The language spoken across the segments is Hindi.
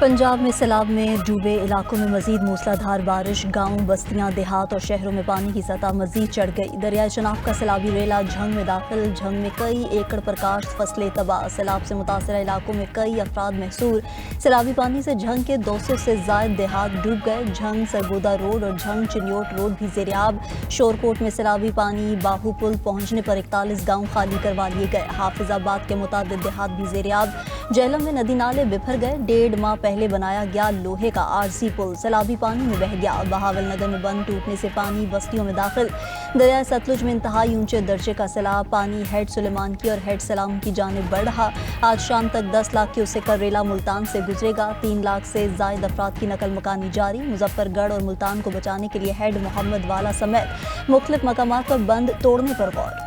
पंजाब में सैलाब में डूबे इलाकों में मजीद मूसलाधार बारिश, गांव, बस्तियां, देहात और शहरों में पानी की सतह मजीद चढ़ गई। दरियाए चनाब का सैलाबी रेला झंग में दाखिल, झंग में कई एकड़ पर काश्त फसलें तबाह। सैलाब से मुतासरा इलाकों में कई अफराद महसूर। सैलाबी पानी से झंग के 200 से जायद देहात डूब गए। झंग सरगोदा रोड और झंग चिन्योट रोड भी जेरियाब। शोरकोट में सैलाबी पानी बाहू पुल पहुंचने पर 41 गाँव खाली करवा लिए गए। हाफिजाबाद के मुताबिक देहात भी जेरियाब। जेहलम में नदी नाले बिफर गए। 1.5 माह पहले बनाया गया लोहे का आरसी पुल सैलाबी पानी में बह गया। बहावल नगर में बंद टूटने से पानी बस्तियों में दाखिल। दरियाए सतलुज में इंतहाई ऊंचे दर्जे का सैलाब, पानी हेड सुलेमान की और हेड सलाम की जानिब बढ़ रहा। आज शाम तक 10 लाख क्यूसेक का रेला मुल्तान से गुजरेगा। 3 लाख से जायद अफराद की नकल मकानी जारी। मुजफ्फरगढ़ और मुल्तान को बचाने के लिए हेड मोहम्मद वाला समेत मुख्तलिफ मकामात पर बंद तोड़ने पर गौर।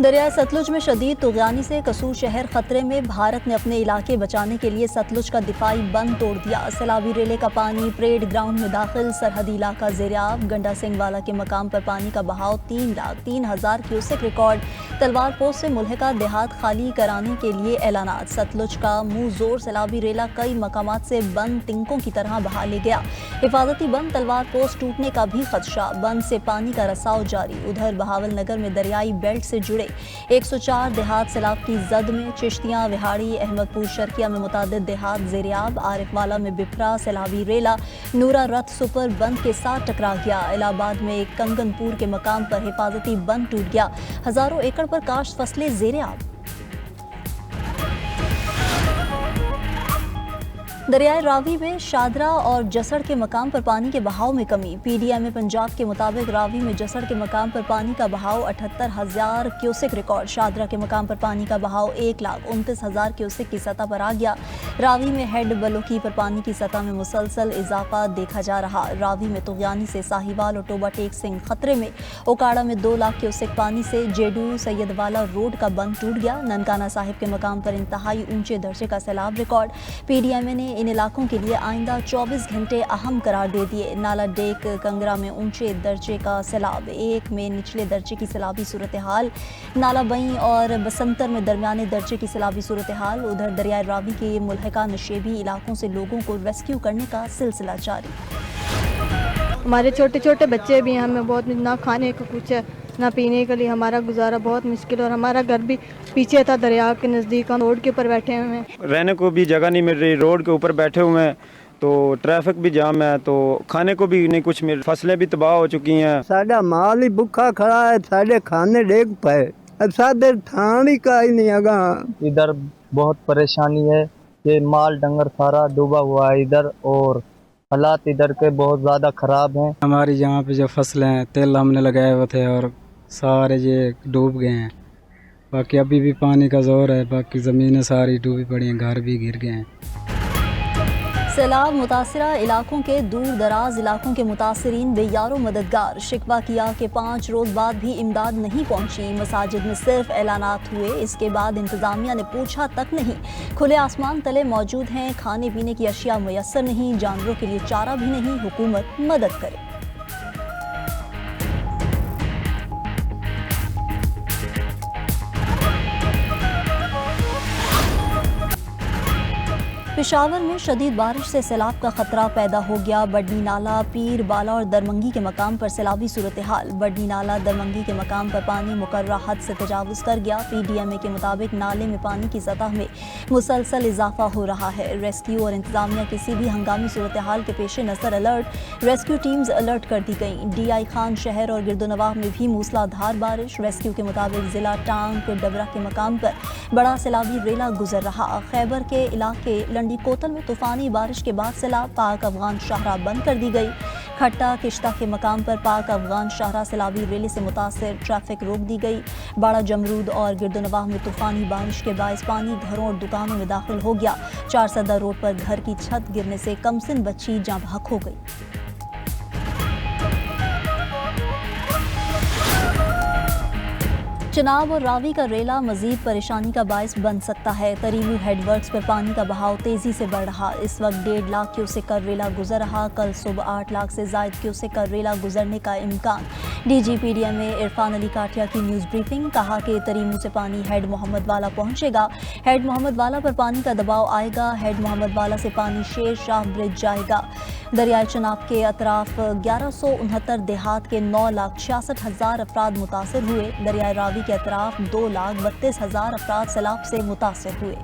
दरियाए सतलुज में शदीद तुग़यानी से कसूर शहर खतरे में। भारत ने अपने इलाके बचाने के लिए सतलुज का दिफाई बंद तोड़ दिया। सैलाबी रेले का पानी परेड ग्राउंड में दाखिल। सरहदी इलाका ज़ेरियाब। गंडा सिंह वाला के मकाम पर पानी का बहाव 3,03,000 क्यूसेक रिकॉर्ड। तलवार पोस्ट से मुल्हिका देहात खाली कराने के लिए ऐलानात। सतलुज का मुंह जोर सैलाबी रेला कई मकामात से बंद तिंकों की तरह बहा ले गया। हिफाजती बंद तलवार पोस्ट टूटने का भी खदशा। बंद से पानी का रसाव जारी। उधर बहावल नगर में दरियाई बेल्ट से जुड़े 104 देहात सैलाब की जद में। चिश्तियां, विहाड़ी, अहमदपुर शर्किया में मुतादिद देहात ज़ेरियाब। आरिफवाला में बिफरा सैलाबी रेला नूरा रथ सुपर बंद के साथ टकरा गया। इलाहाबाद में एक कंगनपुर के मकाम पर हिफाजती बंद टूट गया। हजारों एकड़ पर काश्त फसलें ज़ेरियाब। दरियाए रावी में शादरा और जसड़ के मकाम पर पानी के बहाव में कमी। PDMA पंजाब के मुताबिक रावी में जसड़ के मकाम पर पानी का बहाव 78,000 क्यूसेक रिकॉर्ड। शादरा के मकाम पर पानी का बहाव 1,29,000 क्यूसेक की सतह पर आ गया। रावी में हेड बलोकी पर पानी की सतह में मुसलसल इजाफा देखा जा रहा। रावी में तुग़यानी से साहिवाल और टोबा टेक सिंह खतरे में। ओकाड़ा में 2 लाख क्यूसेक पानी से जेडू सैयदवाला रोड का बंद टूट गया। ननकाना साहिब के मकाम पर इंतहाई ऊंचे दर्जे का सैलाब रिकॉर्ड। PDMA ने इन इलाकों के लिए आइंदा 24 घंटे अहम करार दे दिए। नाला डेक कंगरा में ऊंचे दर्जे का सैलाब। 1 में निचले दर्जे की सैलाबी सूरत हाल। नाला बई और बसंतर में दरमियाने दर्जे की सैलाबी सूरत हाल। उधर दरियाए रावी के मुल्हिका नशेबी इलाकों से लोगों को रेस्क्यू करने का सिलसिला जारी। हमारे छोटे छोटे बच्चे भी हैं, हमें बहुत ना खाने को कुछ है ना पीने के लिए। हमारा गुजारा बहुत मुश्किल और हमारा घर भी पीछे था दरिया के नज़दीक। हम रोड के ऊपर बैठे हुए हैं, रहने को भी जगह नहीं मिल रही। रोड के ऊपर बैठे हुए हैं तो ट्रैफिक भी जाम है, तो खाने को भी नहीं कुछ मिल। फसलें भी तबाह हो चुकी हैं। साडा माल ही भुखा खड़ा है, साडे खाने डेग पे अब साडे थान ही का ही नहीं आगा। इधर बहुत परेशानी है, ये माल डंगर सारा डूबा हुआ है इधर और हालात इधर के बहुत ज़्यादा ख़राब हैं। हमारी यहाँ पे जो फसलें हैं, तेल हमने लगाए हुए थे और सारे ये डूब गए हैं। बाकी अभी भी पानी का जोर है, बाकी ज़मीनें सारी डूबी पड़ी हैं, घर भी गिर गए हैं। सैलाब मुतासरा इलाकों के दूर दराज इलाकों के मुतासरीन बेयारो मददगार। शिकवा किया कि 5 रोज़ बाद भी इमदाद नहीं पहुंची। मसाजिद में सिर्फ ऐलानात हुए, इसके बाद इंतज़ामिया ने पूछा तक नहीं। खुले आसमान तले मौजूद हैं, खाने पीने की अशिया मुयस्सर नहीं, जानवरों के लिए चारा भी नहीं, हुकूमत मदद करे। पेशावर में शदीद बारिश से सैलाब का खतरा पैदा हो गया। बडनी नाला, पीर बाला और दरमंगी के मकाम पर सैलाबी सूरत हाल। बडनी नाला, दरमंगी के मकाम पर पानी मुकर्ररा हद से तजावुज़ कर गया। PDMA के मुताबिक नाले में पानी की सतह में मुसलसल इजाफा हो रहा है। रेस्क्यू और इंतजामिया किसी भी हंगामी सूरत हाल के पेश नज़र अलर्ट। रेस्क्यू टीम्स अलर्ट कर दी गई। DI खान शहर और गिरदोनवाह में भी मूसलाधार बारिश। रेस्क्यू के मुताबिक जिला टांग डबरा के मकाम पर बड़ा सैलाबी रेला गुजर रहा। खैबर के इलाके कोतल में तूफानी बारिश के बाद सैलाब। पाक अफगान शाहरा बंद कर दी गई। खट्टा किश्ता के मकाम पर पाक अफगान शाहरा सैलाबी रेले से मुतासर, ट्रैफिक रोक दी गई। बाड़ा जमरूद और गिरदोनवाह में तूफानी बारिश के बायस पानी घरों और दुकानों में दाखिल हो गया। 4 सदा रोड पर घर की छत गिरने से कमसिन बच्ची जाँ बहक हो गई। चिनाब और रावी का रेला मजीद परेशानी का बायस बन सकता है। तरीमू हेडवर्क्स पर पानी का बहाव तेजी से बढ़ रहा। इस वक्त 1.5 लाख क्यूसेक का रेला गुजर रहा। कल सुबह 8 लाख से जायद क्यूसेक का रेला गुजरने का इम्कान। DGPDM इरफान अली काठिया की न्यूज़ ब्रीफिंग। कहा कि तरीमू से पानी हेड मोहम्मद वाला पहुंचेगा। हेड मोहम्मद वाला पर पानी का दबाव आएगा। हेड मोहम्मद वाला से पानी शेर शाह ब्रिज जाएगा। दरियाए चिनाब के अतराफ 1169 देहात के 9,66,000 अफराद मुतासर हुए। दरियाए रावी के अतराफ 2,32,000 अफराद सैलाब से मुतासर हुए।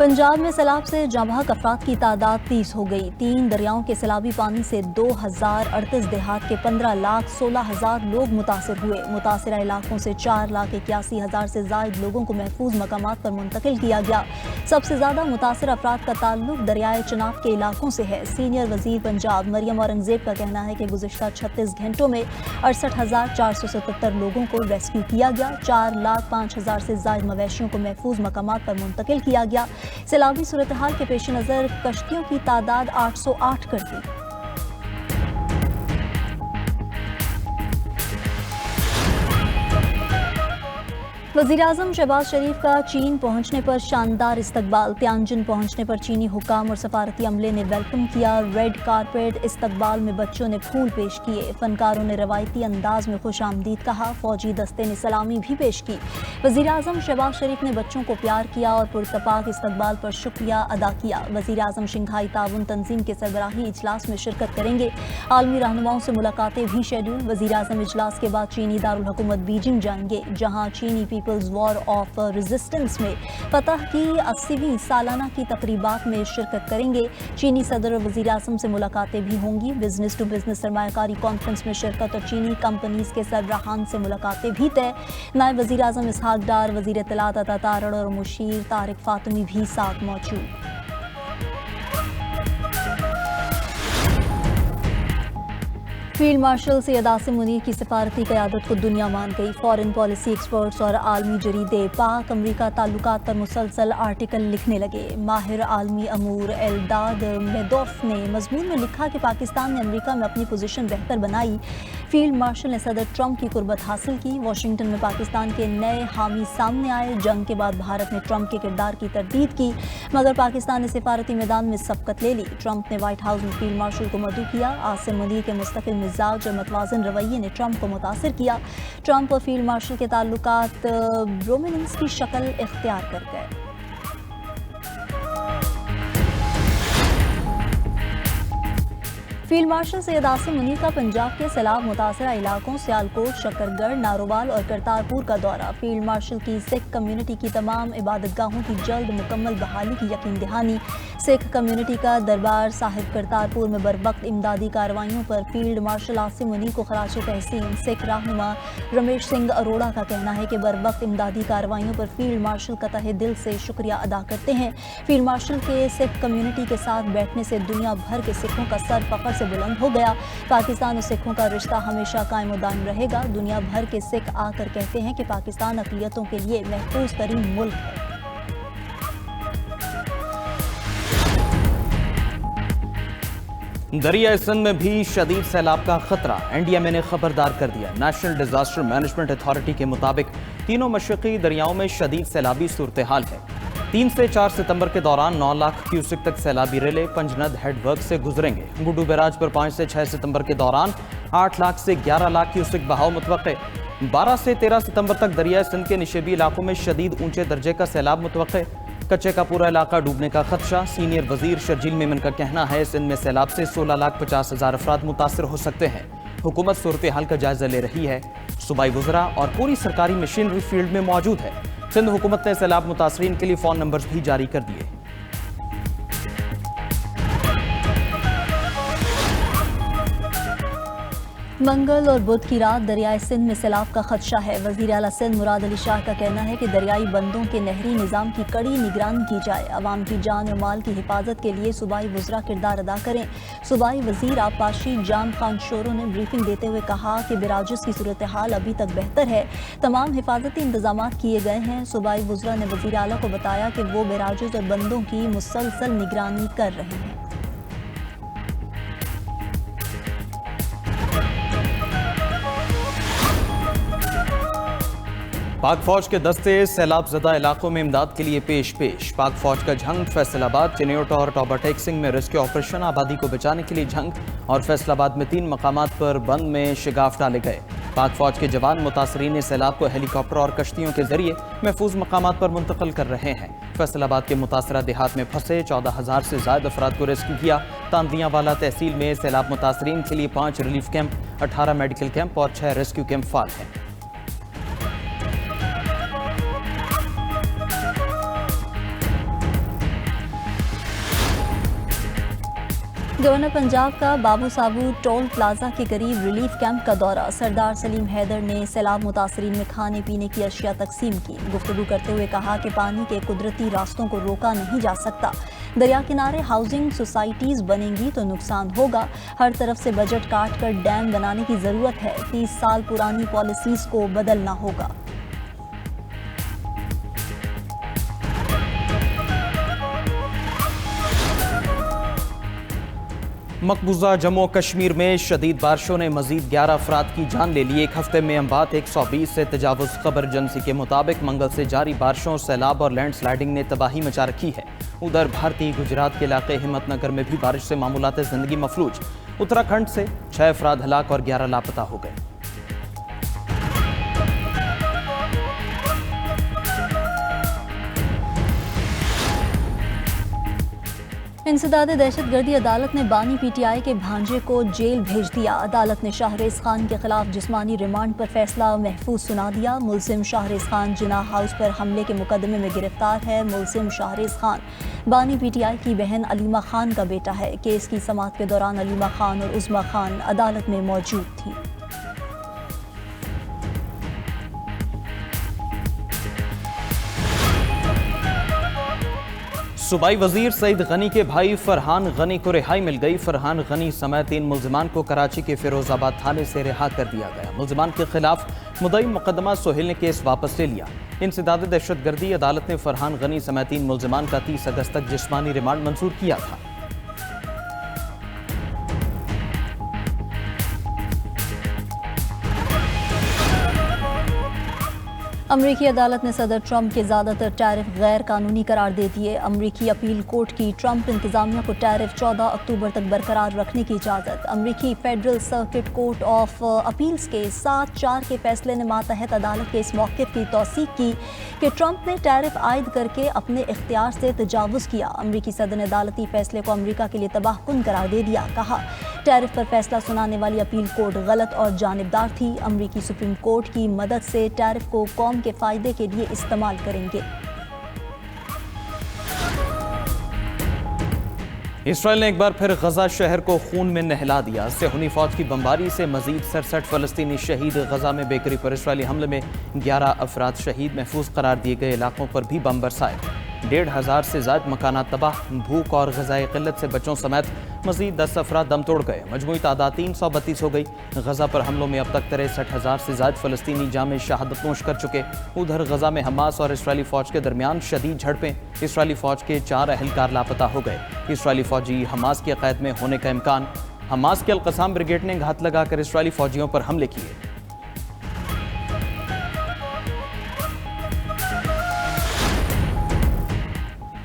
पंजाब में सैलाब से जांबाक अफराद की तादाद 30 हो गई। 3 दरियाओं के सैलाबी पानी से 2,038 देहात के 15,16,000 लोग मुतासर हुए। मुतासरा इलाकों से 4,81,000 से जायद लोगों को महफूज मकामात पर मुंतकिल किया गया। सबसे ज़्यादा मुतासर अफराद का ताल्लुक दरियाए चिनाब के इलाकों से है। सीनियर वजीर पंजाब मरियम औरंगजेब का कहना है कि गुज़िश्ता 36 घंटों में 68,477 लोगों को रेस्क्यू किया गया। 4,05,000 से जायद मवेशियों को महफूज मकामात पर मुंतकिल किया गया। सैलाबी सूरत हाल के पेश नज़र कश्तियों की तादाद 808 कर दी। वज़ीर-ए-आज़म शहबाज शरीफ का चीन पहुंचने पर शानदार इस्तकबाल। तियानजिन पहुंचने पर चीनी हुक्काम और सफारती अमले ने वेलकम किया। रेड कारपेट इस्तकबाल में बच्चों ने फूल पेश किए। फनकारों ने रवायती अंदाज में खुशामदीद कहा। फौजी दस्ते ने सलामी भी पेश की। वज़ीर-ए-आज़म शहबाज शरीफ ने बच्चों को प्यार किया और पुरतपाक इस्तकबाल पर शुक्रिया अदा किया। वज़ीर-ए-आज़म शंघाई ताउन तंजीम के सरबराही इजलास में शिरकत करेंगे। आलमी रहनुमाओं से मुलाकातें भी शेड्यूल। वज़ीर-ए-आज़म इजलास के बाद चीनी दारुल हुकूमत बीजिंग जाएंगे, जहाँ चीनी पीपल्स वॉर ऑफ रेजिस्टेंस में फतह की 80वीं सालाना की तकरीबात में शिरकत करेंगे। चीनी सदर और वज़ीर-ए-आज़म से मुलाकातें भी होंगी। बिजनेस टू बिजनेस सरमायाकारी कॉन्फ्रेंस में शिरकत और चीनी कंपनीज के सरबराहान से मुलाकातें भी तय। नायब वज़ीर-ए-आज़म इसहाक डार, वज़ीर इत्तलात अता तारड़ और मुशीर तारिक फातिमी भी साथ मौजूद। फील्ड मार्शल सैयद आसिम मुनीर की सिफारती क़यादत को दुनिया मान गई। फॉरेन पॉलिसी एक्सपर्ट्स और आलमी जरीदे पाक अमरीका ताल्लुकात पर मुसलसल आर्टिकल लिखने लगे। माहिर आलमी अमूर एल्दाद मेदोफ ने मजमून में लिखा कि पाकिस्तान ने अमरीका में अपनी पोजीशन बेहतर बनाई। फील्ड मार्शल ने सदर ट्रंप की कुर्बत हासिल की। वाशिंगटन में पाकिस्तान के नए हामी सामने आए। जंग के बाद भारत ने ट्रंप के किरदार की तरदीद की, मगर पाकिस्तान ने सिफारती मैदान में सबकत ले ली। ट्रंप ने व्हाइट हाउस में फील्ड मार्शल को मदऊ किया। आसिम मुनीर के मुस्तकिल मिजाज और मतवाज़न रवैये ने ट्रंप को मुतासिर किया। ट्रंप और फील्ड मार्शल के ताल्लुकात ब्रोमिनेंस की शक्ल इख्तियार कर गए। फील्ड मार्शल सैयद आसिम मुनीर का पंजाब के सैलाब मुतासरा इलाकों सियालकोट, शकरगढ़, नारोवाल और करतारपुर का दौरा। फील्ड मार्शल की सिख कम्युनिटी की तमाम इबादतगाहों की जल्द मुकम्मल बहाली की यकीन दहानी। सिख कम्युनिटी का दरबार साहिब करतारपुर में बरवक्त इमदादी कार्रवाइयों पर फील्ड मार्शल आसिम मुनीर को खराज तहसीन। सिख रहनुमा रमेश सिंह अरोड़ा का कहना है कि बरवक्त इमदादी कार्रवाइयों पर फील्ड मार्शल का तहे दिल से शुक्रिया अदा करते हैं। फील्ड मार्शल के सिख कम्युनिटी के साथ बैठने से दुनिया भर के सिखों का सर फख्र से बुलंद हो गया। पाकिस्तान और सिखों का रिश्ता हमेशा कायम और दायम रहेगा। दुनिया भर के सिख आकर कहते हैं कि पाकिस्तान अक़लियतों के लिए महफूज तरीन मुल्क है। दरिया सिंध में भी शदीद सैलाब का खतरा। NDMA ने खबरदार कर दिया। नेशनल डिजास्टर मैनेजमेंट अथॉरिटी के मुताबिक तीनों मशरक़ी दरियाओं में शदीद सैलाबी सूरत हाल है। 3 से 4 सितंबर के दौरान 9 लाख क्यूसेक तक सैलाबी रेले पंजनद हेडवर्क से गुजरेंगे। गुड्डू बैराज पर 5 से 6 सितंबर के दौरान 8 लाख से 11 लाख क्यूसेक बहाव मुतवक्के। 12 से 13 सितंबर तक दरिया सिंध के निशेबी इलाकों में शदीद ऊंचे दर्जे का सैलाब मुतवक्के। कच्चे का पूरा इलाका डूबने का खदशा। सीनियर वजीर शर्जील मेमन का कहना है सिंध में सैलाब से 16,50,000 अफराद मुतासर हो सकते हैं। हुकूमत सूरत हाल का जायजा ले रही है। सूबाई वज़रा और पूरी सरकारी मशीनरी फील्ड में मौजूद है। सिंध हुकूमत ने सैलाब मुतासरीन के लिए फ़ोन नंबर्स भी जारी कर दिए। मंगल और बुध की रात दरियाए सिंध में सैलाब का खदशा है। वज़ीर आला सिंध मुराद अली शाह का कहना है कि दरियाई बंदों के नहरी निज़ाम की कड़ी निगरानी की जाए। अवाम की जान और माल की हिफाजत के लिए सूबाई वज़रा किरदार अदा करें। सूबाई वज़ीर आबपाशी जाम खान शोरो ने ब्रीफिंग देते हुए कहा कि बिराजुस की सूरत हाल अभी तक बेहतर है। तमाम हिफाजती इंतजाम किए गए हैं। सूबाई वज़रा ने वज़ीर आला को बताया कि वो बिराजुस और बंदों की मुसलसल निगरानी कर रहे हैं। पाक फौज के दस्ते सैलाब ज़दा इलाकों में इमदाद के लिए पेश। पाक फौज का झंग फैसलाबाद, चिन्योट और टॉबरटेक्सिंग में रेस्क्यू ऑपरेशन। आबादी को बचाने के लिए झंग और फैसलाबाद में 3 मकामात पर बंद में शिगाफ डाले गए। पाक फौज के जवान मुतासरीन सैलाब को हेलीकॉप्टर और कश्तियों के जरिए महफूज मकामात पर मुंतकिल कर रहे हैं। फैसलाबाद के मुतासरा देहात में फंसे 14,000 से ज्यादा अफराद को रेस्क्यू किया। तांदियावाला तहसील में सैलाब मुतासरीन के लिए 5 रिलीफ कैंप, 18 मेडिकल कैंप और 6 रेस्क्यू कैंप फाल हैं। गवर्नर पंजाब का बाबू साबू टोल प्लाजा के करीब रिलीफ कैंप का दौरा। सरदार सलीम हैदर ने सैलाब मुतासरीन में खाने पीने की अशिया तकसीम की। गुफ्तगू करते हुए कहा कि पानी के कुदरती रास्तों को रोका नहीं जा सकता। दरिया किनारे हाउसिंग सोसाइटीज़ बनेंगी तो नुकसान होगा। हर तरफ से बजट काट कर डैम बनाने की ज़रूरत है। 30 साल पुरानी पॉलिसीज़ को बदलना होगा। मकबूजा जम्मू कश्मीर में शदीद बारिशों ने मजीद 11 अफराद की जान ले ली। एक हफ्ते में अम्बात 120 से तजावुज़। खबर एजेंसी के मुताबिक मंगल से जारी बारिशों, सैलाब और लैंड स्लाइडिंग ने तबाही मचा रखी है। उधर भारतीय गुजरात के इलाके हिम्मतनगर में भी बारिश से मामूलात ज़िंदगी मफलूज। उत्तराखंड से 6 अफराद हलाक और 11 लापता हो गए। इंसदाद दहशतगर्दी अदालत ने बानी PTI के भांजे को जेल भेज दिया। अदालत ने शाहरेज़ खान के खिलाफ जिस्मानी रिमांड पर फैसला महफूज सुना दिया। मुलजिम शाहरेज़ खान जिनाह हाउस पर हमले के मुकदमे में गिरफ्तार है। मुलजिम शाहरेज़ खान बानी PTI की बहन अलीमा खान का बेटा है। केस की समाअत के दौरान अलीमा खान और उज़मा खान अदालत में मौजूद थी। सूबाई वजीर सईद गनी के भाई फरहान गनी को रिहाई मिल गई। फरहान गनी समेत 3 मुल्जिमान को कराची के फिरोजाबाद थाने से रिहा कर दिया गया। मुल्जिमान के खिलाफ मुद्दई मुकदमा सोहेल ने केस वापस ले लिया। इंसदाद दहशतगर्दी अदालत ने फरहान गनी समेत 3 मुल्जिमान का 30 अगस्त तक जिस्मानी रिमांड मंजूर किया था। अमरीकी अदालत ने सदर ट्रंप के ज़्यादातर टैरिफ गैर कानूनी करार दे दिए। अमरीकी अपील कोर्ट की ट्रंप इंतजामिया को टैरिफ 14 अक्टूबर तक बरकरार रखने की इजाज़त। अमरीकी federal circuit court of appeals के 7-4 के फैसले ने मातहत अदालत के इस मौक़िफ़ की तौसीक़ की कि ट्रंप ने टैरिफ आयद करके अपने इख्तियार से तजावुज़ किया। अमरीकी सदर ने अदालती फैसले को अमरीका के लिए तबाहकुन करार दे दिया। कहा, टैरिफ पर फैसला सुनाने वाली अपील कोर्ट गलत और जानिबदार थी। अमरीकी सुप्रीम कोर्ट की मदद से टैरिफ को कौम के फायदे के लिए इस्तेमाल करेंगे। इसराइल ने एक बार फिर गजा शहर को खून में नहला दिया। सेहूनी फौज की बमबारी से मजीद 67 फलस्तीनी शहीद। गजा में बेकरी पर इसराइली हमले में 11 अफराद शहीद। महफूज करार दिए गए इलाकों पर भी बम बरसाए। 1,500 से ज़ायद मकानात तबाह। भूख और ग़िज़ाई क़िल्लत से बच्चों समेत मजीद 10 अफराद दम तोड़ गए। मजमूई तादाद 332 हो गई। गजा पर हमलों में अब तक 63,000 से ज़ायद फ़लस्तीनी जामे शहादत नोश कर चुके। उधर गजा में हमास और इसराइली फ़ौज के दरमियान शदीद झड़पें। इसराइली फ़ौज के 4 अहलकार लापता हो गए। इसराइली फ़ौजी हमास की क़ैद में होने का इम्कान। हमास के अल-क़साम ब्रिगेड ने घात लगाकर इसराइली फ़ौजियों पर हमले किए।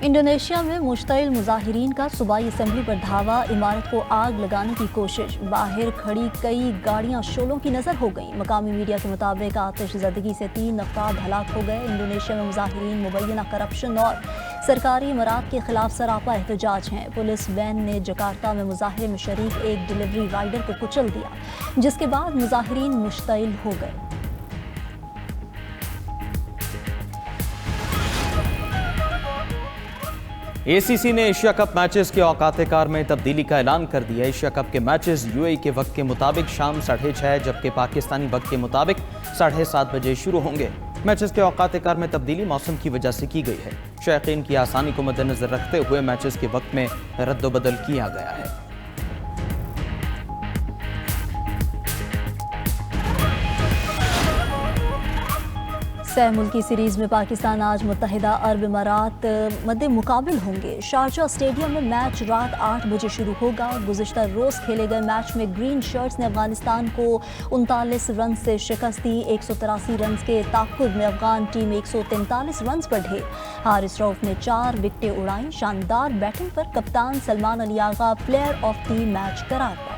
इंडोनेशिया में मुश्तइल मुजाहिरीन का सूबाई असम्बली पर धावा। इमारत को आग लगाने की कोशिश। बाहर खड़ी कई गाड़ियां शोलों की नज़र हो गईं। मकामी मीडिया के मुताबिक आतिशज़दगी से 3 अफराद हलाक हो गए। इंडोनेशिया में मुजाहिरीन मुबैना करप्शन और सरकारी इमारात के खिलाफ सरापा एहतजाज हैं। पुलिस वैन ने जकार्ता में मुजाहरे में शरीक एक डिलीवरी राइडर को कुचल दिया, जिसके बाद मुजाहिरीन मुश्तइल हो गए। ACC ने एशिया कप मैचेस के औकात-ए-कार में तब्दीली का ऐलान कर दिया। एशिया कप के मैचेस UAE के वक्त के मुताबिक शाम 6:30 जबकि पाकिस्तानी वक्त के मुताबिक 7:30 बजे शुरू होंगे। मैचेस के औकात-ए-कार में तब्दीली मौसम की वजह से की गई है। शायकीन की आसानी को मद्देनजर रखते हुए मैचेस के वक्त में रद्द-बदल किया गया है। सह मुल्की सीरीज में पाकिस्तान आज मुत्तहिदा अरब इमारात मध्य मुकाबिल होंगे। शारजा स्टेडियम में मैच रात 8 बजे शुरू होगा। गुज़िश्ता रोज़ खेले गए मैच में ग्रीन शर्ट्स ने अफगानिस्तान को 39 रन से शिकस्त दी। 183 रन के ताक़ुब में अफगान टीम 143 रन पर ढे। हारिस रऊफ ने 4 विकेटें उड़ाई। शानदार बैटिंग पर कप्तान Salman Ali Agha player of the match करार पाए।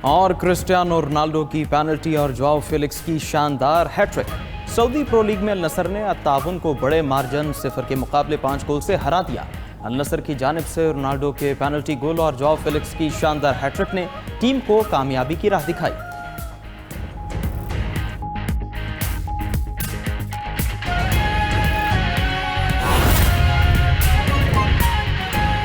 और क्रिस्टियानो रोनाल्डो की पेनल्टी और जोआओ फेलिक्स की शानदार हैट्रिक। सऊदी प्रो लीग में अल नसर ने अत्तावन को बड़े मार्जिन 0 के मुकाबले 5 गोल से हरा दिया। अल नसर की जानिब से रोनाल्डो के पेनल्टी गोल और जोआओ फेलिक्स की शानदार हैट्रिक ने टीम को कामयाबी की राह दिखाई।